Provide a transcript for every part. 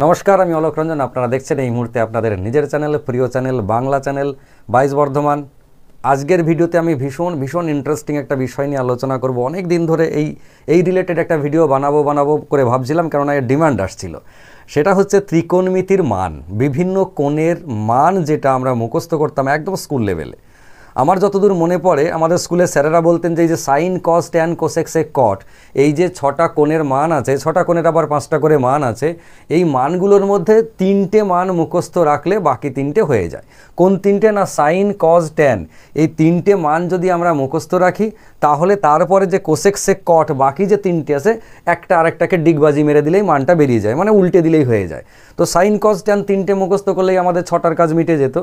নমস্কার, আমি অলোক রঞ্জন। আপনারা দেখছেন এই মুহূর্তে আপনাদের নিজের চ্যানেল, প্রিয় চ্যানেল, বাংলা চ্যানেল 22 বর্ধমান। আজকের ভিডিওতে আমি ভীষণ ইন্টারেস্টিং একটা বিষয় নিয়ে আলোচনা করব। অনেক দিন ধরে এই রিলেটেড একটা ভিডিও বানাবো করে ভাবছিলাম, কেননা এর ডিমান্ড আসছিল। সেটা হচ্ছে ত্রিকোণমিতির মান, বিভিন্ন কোণের মান যেটা আমরা মুখস্থ করতাম একদম স্কুল লেভেলে। আমার যতদূর মনে পড়ে, আমাদের স্কুলে স্যারেরা বলতেন যে এই যে সাইন, কস, ট্যান, কোসেক, সেক, কট, এই যে 6টা কোণের মান আছে, 6টা কোণের আবার 5টা করে মান আছে, এই মানগুলোর মধ্যে 3টে মান মুখস্থ রাখলে বাকি 3টে হয়ে যায়। কোন 3টে? না, সাইন, কস, ট্যান, এই 3টে মান যদি আমরা মুখস্থ রাখি তাহলে তারপরে যে কোসেক, সেক, কট, বাকি যে 3টে আছে একটা আরেকটাকে ডিগবাজি মেরে দিলেই মানটা বেরিয়ে যায়, মানে উল্টে দিলেই হয়ে যায়। তো সাইন, কস, ট্যান 3টে মুখস্থ করলেই আমাদের 6টার কাজ মিটে যেত।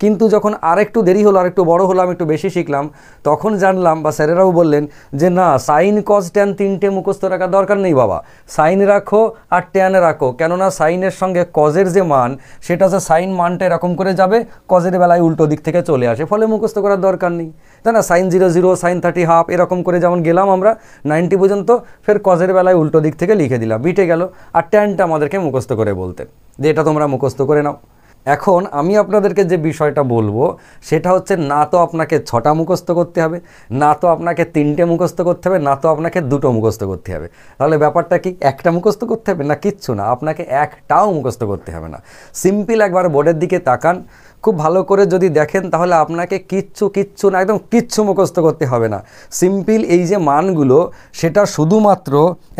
কিন্তু যখন আরেকটু দেরি হলো, আরেকটু বড় হলাম, একটু বেশি শিখলাম, তখন জানলাম বা স্যারেরাও বললেন যে না, সাইন, কস, ট্যান 3টে মুখস্থ রাখার দরকার নেই বাবা, সাইন রাখো আর ট্যান রাখো। কেননা সাইনের সঙ্গে কজের যে মান, সেটা হচ্ছে সাইন মানটা এরকম করে যাবে, কজের বেলায় উল্টো দিক থেকে চলে আসে, ফলে মুখস্থ করার দরকার নেই, তাই না? সাইন 0 0, সাইন 30 হাফ, এরকম করে যেমন গেলাম আমরা 90 পর্যন্ত, ফের কজের বেলায় উল্টো দিক থেকে লিখে দিলাম, মিটে গেল। আর ট্যানটা আমাদেরকে মুখস্থ করে বলতেন যে এটা তোমরা মুখস্থ করে নাও। এখন আমি আপনাদেরকে যে বিষয়টা বলবো সেটা হচ্ছে, না তো আপনাকে 6টা মুখস্থ করতে হবে, না তো আপনাকে 3টে মুখস্থ করতে হবে, না তো আপনাকে 2টো মুখস্থ করতে হবে। তাহলে ব্যাপারটা কি? একটা মুখস্থ করতে হবে না? কিচ্ছু না, আপনাকে একটাও মুখস্থ করতে হবে না। সিম্পল একবার বোর্ডের দিকে তাকান, খুব ভালো করে যদি দেখেন তাহলে আপনাকে কিচ্ছু না, একদম কিচ্ছু মুখস্থ করতে হবে না। সিম্পল এই যে মানগুলো, সেটা শুধুমাত্র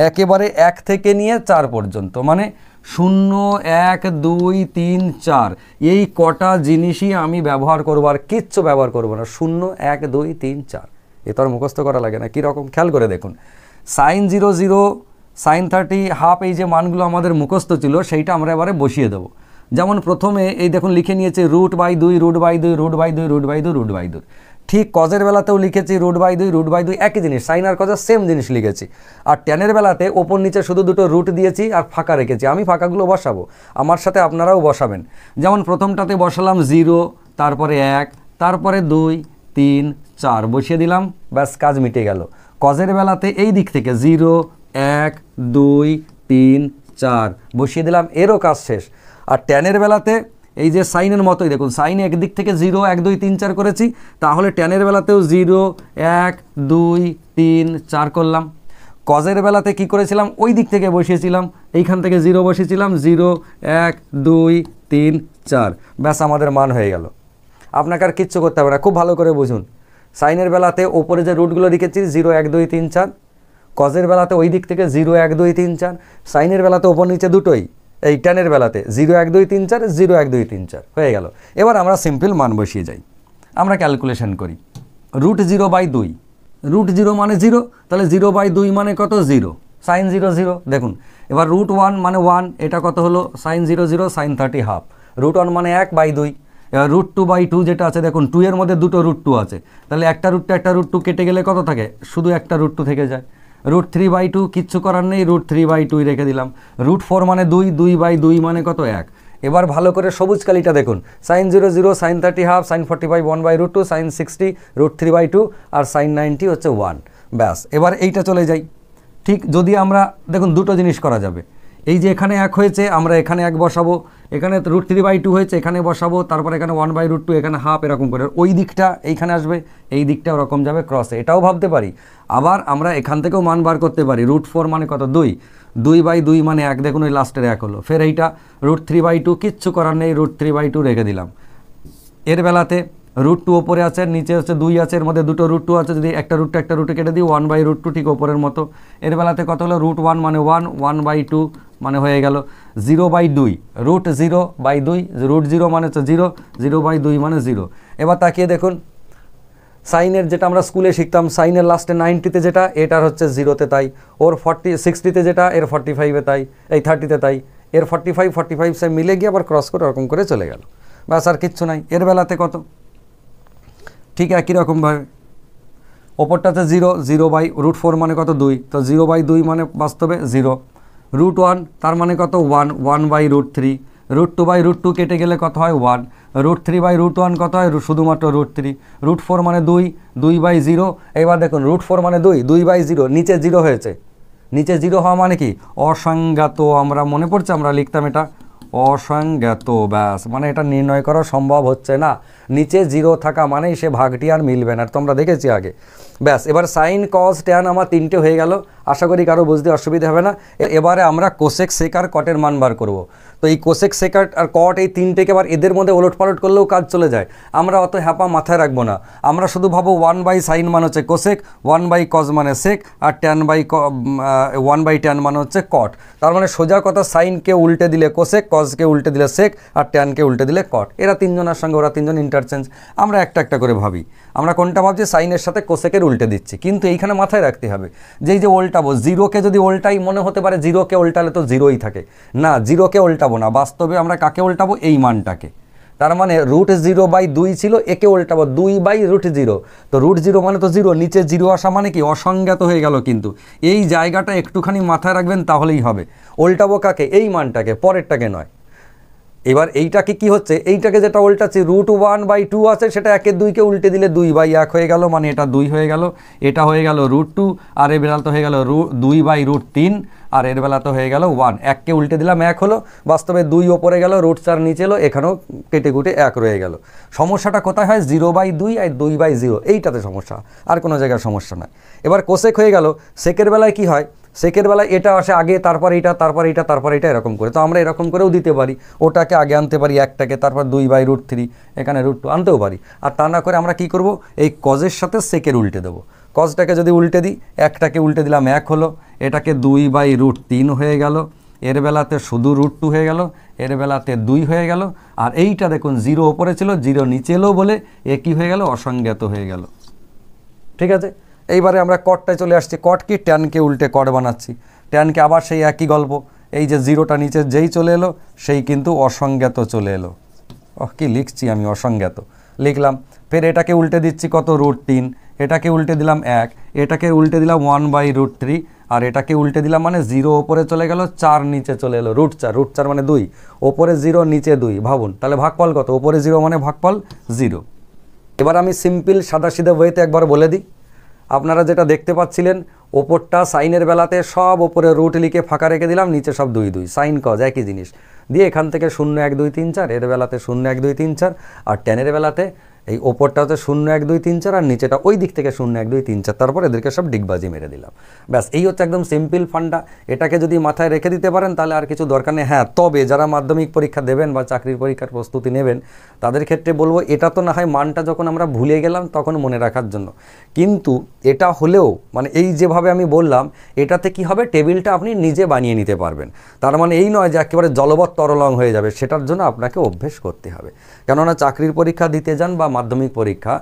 একেবারে 1 থেকে নিয়ে 4 পর্যন্ত, মানে 0, 1, 2, 3, 4, এই কটা জিনিসই আমি ব্যবহার করবো, আর কিচ্ছু ব্যবহার করবো না। 0, 1, 2, 3, 4, এ তো আর মুখস্থ করা লাগে না। কীরকম খেয়াল করে দেখুন, সাইন 0 0, সাইন 30 হাফ, এই যে মানগুলো আমাদের মুখস্থ ছিল সেইটা আমরা এবারে বসিয়ে দেবো। যেমন প্রথমে এই দেখুন লিখে নিয়েছে √/2, √/2, √/2, √/2, √/2। ঠিক কজের বেলাতেও লিখেছি √/2, √/2, একই জিনিস, সাইন আর কজের সেম জিনিস লিখেছি। আর ট্যানের বেলাতে ওপর নিচে শুধু দুটো রুট দিয়েছি আর ফাঁকা রেখেছি। আমি ফাঁকাগুলো বসাবো, আমার সাথে আপনারাও বসাবেন। যেমন প্রথমটাতে বসালাম 0, তারপরে 1, তারপরে 2, 3, 4 বসিয়ে দিলাম, ব্যাস কাজ মিটে গেল। কজের বেলাতে এই দিক থেকে 0, 1, 2, 3, 4 বসিয়ে দিলাম, এরও কাজ শেষ। আর ট্যানের বেলাতে এই যে সাইনের মতোই দেখুন, সাইনে একদিক থেকে 0, 1, 2, 3, 4 করেছি, তাহলে ট্যানের বেলাতেও 0, 1, 2, 3, 4 করলাম। কজের বেলাতে কি করেছিলাম? ওই দিক থেকে বসিয়েছিলাম, এইখান থেকে 0 বসিয়েছিলাম, 0, 1, 2, 3, 4, ব্যাস আমাদের মান হয়ে গেল। আপনাকে আর কিচ্ছু করতে হবে না, খুব ভালো করে বুঝুন। সাইনের বেলাতে ওপরে যে রুটগুলো লিখেছি 0, 1, 2, 3, 4, কজের বেলাতে ওই দিক থেকে 0, 1, 2, 3, 4, সাইনের বেলাতে ওপর নিচে দুটোই, এই ট্যানের বেলাতে 0, 1, 2, 3, 4, 0, 1, 2, 3, 4 হয়ে গেল। এবার আমরা সিম্পল মান বসিয়ে যাই, আমরা ক্যালকুলেশন করি। √0/2, √0 মানে 0, তাহলে 0/2 মানে কত? 0, সাইন 0 0। দেখুন এবার √1 মানে 1, এটা কত হলো? Sign 0 0, sine 30 half. √1 মানে 1/2। এবার √2/2 যেটা আছে, দেখুন 2 এর মধ্যে দুটো √2 আছে, তাহলে একটা √2 কেটে গেলে কত থাকে? শুধু একটা √2 থেকে যায়। √3/2 কিচ্ছু করার নেই, √3/2 রেখে দিলাম। √4 মানে 2, 2/2 মানে কত? 1। এবার ভালো করে সবুজ কালিটা দেখুন, sine 0 0, sine 30 half, sine 45 1/√2, sine 60 √3/2, আর সাইন 90 হচ্ছে 1। ব্যাস এবার এইটা চলে যাই। ঠিক যদি আমরা দেখুন দুটো জিনিস করা যাবে, এই যে এখানে 1 হয়েছে, আমরা এখানে 1 বসাবো, এখানে √3/2 হয়েছে, এখানে বসাবো, তারপর এখানে 1/√2, এখানে হাফ, এরকম করে ওই দিকটা এইখানে আসবে, এই দিকটা ওরকম যাবে ক্রসে, এটাও ভাবতে পারি। আবার আমরা এখান থেকেও মান বার করতে পারি। √4 মানে কত? 2, 2/2 মানে 1, দেখুন ওই লাস্টের 1 হলো। ফের এইটা √3/2, কিচ্ছু করার নেই, √3/2 রেখে দিলাম। এর বেলাতে √2 ওপরে আছে, নিচে হচ্ছে 2 আছে, এর মধ্যে দুটো √2 আছে, যদি একটা √2 কেটে দিই 1/√2 ঠিক ওপরের মতো। এর বেলাতে কত হলো? √1 মানে 1, 1/2 মানে হয়ে গেল 0/2, √0/2, √0 মানে হচ্ছে 0, 0/2 মানে 0। এবার তাকিয়ে দেখুন, সাইনের যেটা আমরা স্কুলে শিখতাম, সাইনের লাস্টে 90তে যেটা, এটার হচ্ছে 0তে তাই, ওর 60তে যেটা, এর 45-এ তাই, এই 30তে তাই, এর 45 সে মিলে গিয়ে আবার ক্রস করে ওরকম করে চলে গেল, ব্যাস আর কিচ্ছু নাই। এর বেলাতে কত? ঠিক একই রকমভাবে ওপরটাতে 0, 0/√4 মানে কত? 2, তো 0/2 মানে বাস্তবে 0। √1 তার মানে কত? 1, 1/√3। √2/√2 কেটে গেলে কত হয়? 1। √3/√1 কত হয়? শুধুমাত্র √3। √4 মানে 2, 2/0। এবার দেখুন √4 মানে 2, 2/0, নিচে 0 হয়েছে, নিচে জিরো হওয়া মানে কি অসংজ্ঞাত, আমরা মনে পড়ছে আমরা লিখতাম এটা অসংজ্ঞাত, ব্যাস, মানে এটা নির্ণয় করা সম্ভব হচ্ছে না। নিচে জিরো থাকা মানেই সে ভাগটি আর মিলবে না, তো আমরা দেখেছি আগে। ব্যাস, এবার সাইন কস ট্যান আমার তিনটে হয়ে গেল, আশা করি কারো বুঝতে অসুবিধা হবে না। এবারে আমরা কোসেক সেক আর কটের মান বার করব। তো এই কোসেক সেক আর কট এই তিনটেকে আবার এদের মধ্যে ওলট পালট করলেও কাজ চলে যায়, আমরা অত হ্যাপা মাথায় রাখবো না। আমরা শুধু ভাবো 1/sin মান হচ্ছে কোসেক, 1/cos মানে সেক, আর ওয়ান বাই ট্যান মানে হচ্ছে কট। তার মানে সোজা কথা, সাইনকে উল্টে দিলে কোসেক, কসকে উল্টে দিলে সেক, আর ট্যানকে উল্টে দিলে কট। এরা তিনজনের সঙ্গে ওরা তিনজন ইন্টারচেঞ্জ। আমরা একটা একটা করে ভাবি, আমরা কোনটা ভাবছি, সাইনের সাথে কোসেকের উল্টে দিচ্ছি। কিন্তু এইখানে মাথায় রাখতে হবে যে এই যে উল্টাবো, জিরোকে যদি উল্টাই, মনে হতে পারে জিরোকে উল্টালে তো জিরোই থাকে, না, জিরোকে উল্টাবো না, বাস্তবে আমরা কাকে উল্টাবো, এই মানটাকে। তার মানে √0/2 ছিল, একে উল্টাবো 2/√0। তো √0 মানে তো জিরো, নিচে জিরো আসা মানে কি অসংজ্ঞাত হয়ে গেল। কিন্তু এই জায়গাটা একটুখানি মাথায় রাখবেন, তাহলেই হবে। উল্টাবো কাকে, এই মানটাকে, পরেরটাকে নয়। এবার এইটাকে কি হচ্ছে, এইটাকে যেটা উল্টাচ্ছি, √1/2 আছে, সেটা 1-2কে উল্টে দিলে 2/1 হয়ে গেল, মানে এটা 2 হয়ে গেল, এটা হয়ে গেল √2, আর এর বেলা তো হয়ে গেল 2/√3, আর এর বেলা তো হয়ে গেল 1। 1কে উল্টে দিলাম 1 হলো, বাস্তবে 2 ওপরে গেল, √4 নিচে এলো, এখানেও কেটে কুটে 1 রয়ে গেল। সমস্যাটা কোথায় হয়, 0/2 আর 2/0, এইটাতে সমস্যা, আর কোনো জায়গায় সমস্যা নয়। এবার কোসেক হয়ে গেল। সেকের বেলায় কি হয়, সেকের বেলায় এটা আসে আগে, তারপর এইটা, তারপর এইটা, তারপর এইটা, এরকম করে। তো আমরা এরকম করেও দিতে পারি, ওটাকে আগে আনতে পারি একটাকে, তারপর 2/√3, এখানে √2 আনতেও পারি। আর তা না করে আমরা কি করব, এই কজের সাথে সেকের উল্টে দেবো। কজটাকে যদি উল্টে দিই, একটাকে উল্টে দিলাম 1 হলো, এটাকে 2/√3 হয়ে গেল, এর বেলাতে শুধু √2 হয়ে গেল, এর বেলাতে 2 হয়ে গেল, আর এইটা দেখুন 0 ওপরে ছিল, 0 নিচে এলো বলে এ কী হয়ে গেল, অসংজ্ঞাত হয়ে গেল। ঠিক আছে, এইবারে আমরা কটটায় চলে আসছি। কট কি, ট্যানকে উল্টে কট বানাচ্ছি। ট্যানকে আবার সেই একই গল্প, এই যে জিরোটা নিচে যেই চলে এলো, সেই কিন্তু অসংজ্ঞাত চলে এলো। কি লিখছি আমি, অসংজ্ঞাত লিখলাম। ফের এটাকে উল্টে দিচ্ছি কত, √3, এটাকে উল্টে দিলাম 1, এটাকে উল্টে দিলাম 1/√3, আর এটাকে উল্টে দিলাম মানে 0 ওপরে চলে গেল, 4 নিচে চলে এলো, √4 মানে 2, ওপরে 0 নিচে 2, ভাবুন তাহলে ভাগফল কত, ওপরে 0 মানে ভাগফল 0। এবার আমি সিম্পল সাদাসিধা ওয়েতে একবার বলে দিই। আপনারা যেটা দেখতে পাচ্ছিলেন, ওপরটা সাইনের বেলাতে সব ওপরে √ লিখে ফাঁকা রেখে দিলাম, নিচে সব 2 সাইন কজ একই জিনিস দিয়ে এখান থেকে 0 1 2 3 4, এর বেলাতে 0 1 2 3 4, আর ট্যানের বেলাতে এই ওপরটা হচ্ছে 0 1 2 3 4, আর নিচেটা ওই দিক থেকে 0 1 2 3 4, তারপর এদেরকে সব ডিগবাজি মেরে দিলাম। ব্যাস, এই হচ্ছে একদম সিম্পল ফান্ডা। এটাকে যদি মাথায় রেখে দিতে পারেন তাহলে আর কিছু দরকার নেই। হ্যাঁ, তবে যারা মাধ্যমিক পরীক্ষা দেবেন বা চাকরির পরীক্ষার প্রস্তুতি নেবেন, তাদের ক্ষেত্রে বলবো, এটা তো না হয় মানটা যখন আমরা ভুলে গেলাম তখন মনে রাখার জন্য, কিন্তু এটা হলেও মানে এই যেভাবে আমি বললাম, এটাতে কি হবে, টেবিলটা আপনি নিজে বানিয়ে নিতে পারবেন। তার মানে এই নয় যে একেবারে জলবৎ তরলং হয়ে যাবে, সেটার জন্য আপনাকে অভ্যেস করতে হবে। কেননা চাকরির পরীক্ষা দিতে যান বা মাধ্যমিক পরীক্ষা,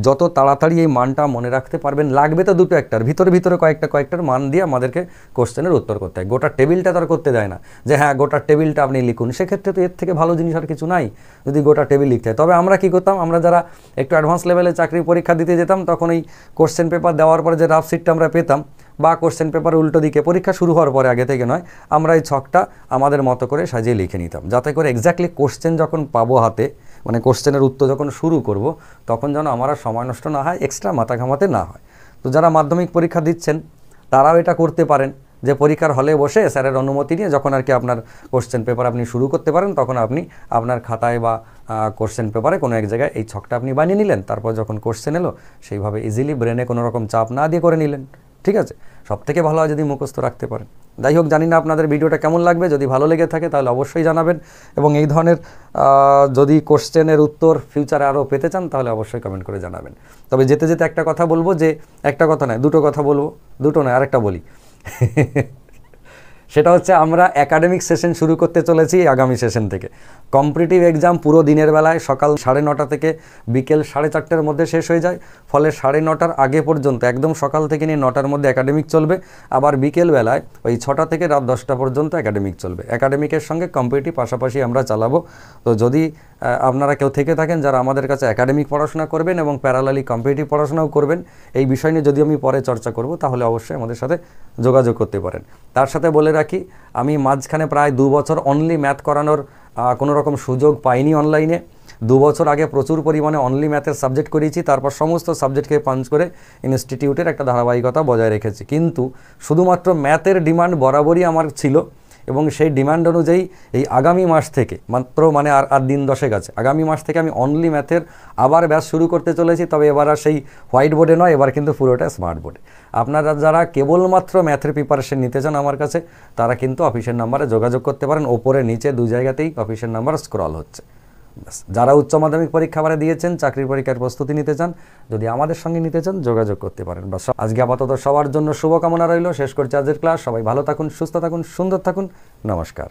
যত তাড়াতাড়ি এই মানটা মনে রাখতে পারবেন, লাগবে তো দুটো একটার, ভিতরে কয়েকটার মান দিয়ে আমাদেরকে কোশ্চেনের উত্তর করতে হয়। গোটা টেবিলটা তার করতে দেয় না যে হ্যাঁ গোটা টেবিলটা আপনি লিখুন, সেক্ষেত্রে তো এর থেকে ভালো জিনিস আর কিছু নাই যদি গোটা টেবিল লিখতে হয়। তবে আমরা কি করতাম, আমরা যারা একটু অ্যাডভান্স লেভেলে চাকরির পরীক্ষা দিতে যেতাম, তখন এই কোশ্চেন পেপার দেওয়ার পরে যে রাফ শিটটা আমরা পেতাম, বা কোশ্চেন পেপার উল্টো দিকে পরীক্ষা শুরু হওয়ার পরে, আগে থেকে নয়, আমরা এই ছকটা আমাদের মতো করে সাজিয়ে লিখে নিতাম, যাতে করে এক্স্যাক্টলি কোশ্চেন যখন পাবো হাতে, মানে কোশ্চেনের উত্তর যখন শুরু করব, তখন যেন আমার আর সময় নষ্ট না হয়, এক্সট্রা মাথা ঘামাতে না হয়। তো যারা মাধ্যমিক পরীক্ষা দিচ্ছেন তারাও এটা করতে পারেন যে পরীক্ষার হলে বসে স্যারের অনুমতি নিয়ে যখন আর কি আপনার কোশ্চেন পেপার আপনি শুরু করতে পারেন, তখন আপনি আপনার খাতায় বা কোশ্চেন পেপারে কোনো এক জায়গায় এই ছকটা আপনি বানিয়ে নিলেন, তারপর যখন কোশ্চেন এলো সেইভাবে ইজিলি ব্রেনে কোনো রকম চাপ না দিয়ে করে নিলেন। ঠিক আছে, সবথেকে ভালো হয় যদি মুখস্থ রাখতে পারেন। যাই হোক, জানি না আপনাদের ভিডিওটা কেমন লাগবে, যদি ভালো লেগে থাকে তাহলে অবশ্যই জানাবেন, এবং এই ধরনের যদি কোশ্চেনের উত্তর ফিউচারে আরও পেতে চান তাহলে অবশ্যই কমেন্ট করে জানাবেন। তবে যেতে যেতে একটা কথা বলবো, যে একটা কথা নয়, দুটো কথা বলবো, দুটো নয় আরেকটা বলি সেটা হচ্ছে আমরা একাডেমিক সেশন শুরু করতে চলেছি আগামী সেশন থেকে। কম্পিটিটিভ এক্সাম পুরো দিনের বেলায় সকাল 9:30 থেকে বিকেল 4:30টার মধ্যে শেষ হয়ে যায়, ফলে 9:30টার আগে পর্যন্ত একদম সকাল থেকে নিয়ে 9টার মধ্যে একাডেমিক চলবে, আবার বিকেল বেলায় ওই 6টা থেকে রাত 10টা পর্যন্ত একাডেমিক চলবে। একাডেমিকের সঙ্গে কম্পিটিটিভ পাশাপাশি আমরা চালাবো। তো যদি আপনারা কেউ থেকে থাকেন যারা আমাদের কাছে একাডেমিক পড়াশোনা করবেন এবং প্যারালালি কম্পিটিটিভ পড়াশোনাও করবেন, এই বিষয় নিয়ে যদি আমি পরে চর্চা করব, তাহলে অবশ্যই আমাদের সাথে যোগাযোগ করতে পারেন। তার সাথে বলে রাখি, আমি মাঝখানে প্রায় 2 বছর অনলি ম্যাথ করানোর কোনো রকম সুযোগ পাইনি অনলাইনে। 2 বছর আগে প্রচুর পরিমাণে অনলি ম্যাথের সাবজেক্ট করিয়েছি, তারপর সমস্ত সাবজেক্টকে পাঞ্চ করে ইনস্টিটিউটের একটা ধারাবাহিকতা বজায় রেখেছি। কিন্তু শুধুমাত্র ম্যাথের ডিমান্ড বরাবরই আমার ছিল, এবং সেই ডিমান্ড অনুযায়ী এই আগামী মাস থেকে মাত্র আর দিন 10 আছে, আগামী মাস থেকে আমি অনলি ম্যাথের আবার ব্যাচ শুরু করতে চলেছি। তবে এবার আর সেই হোয়াইট বোর্ডে নয়, এবার কিন্তু পুরোটা স্মার্ট বোর্ডে। আপনারা যারা কেবলমাত্র ম্যাথের প্রিপারেশন নিতে চান আমার কাছে, তারা কিন্তু অফিসের নাম্বারে যোগাযোগ করতে পারেন। ওপরে নিচে 2 জায়গাতেই অফিসের নাম্বার স্ক্রল হচ্ছে। যারা উচ্চ মাধ্যমিক পরীক্ষা দিয়েছেন, চাকরির পরীক্ষার প্রস্তুতি নিতে চান, যদি আমাদের সঙ্গে নিতে চান যোগাযোগ করতে পারেন। আজকে আপাতত সবার জন্য শুভকামনা রইল। শেষ করছি আজকের ক্লাস। সবাই ভালো থাকুন, সুস্থ থাকুন, সুন্দর থাকুন। নমস্কার।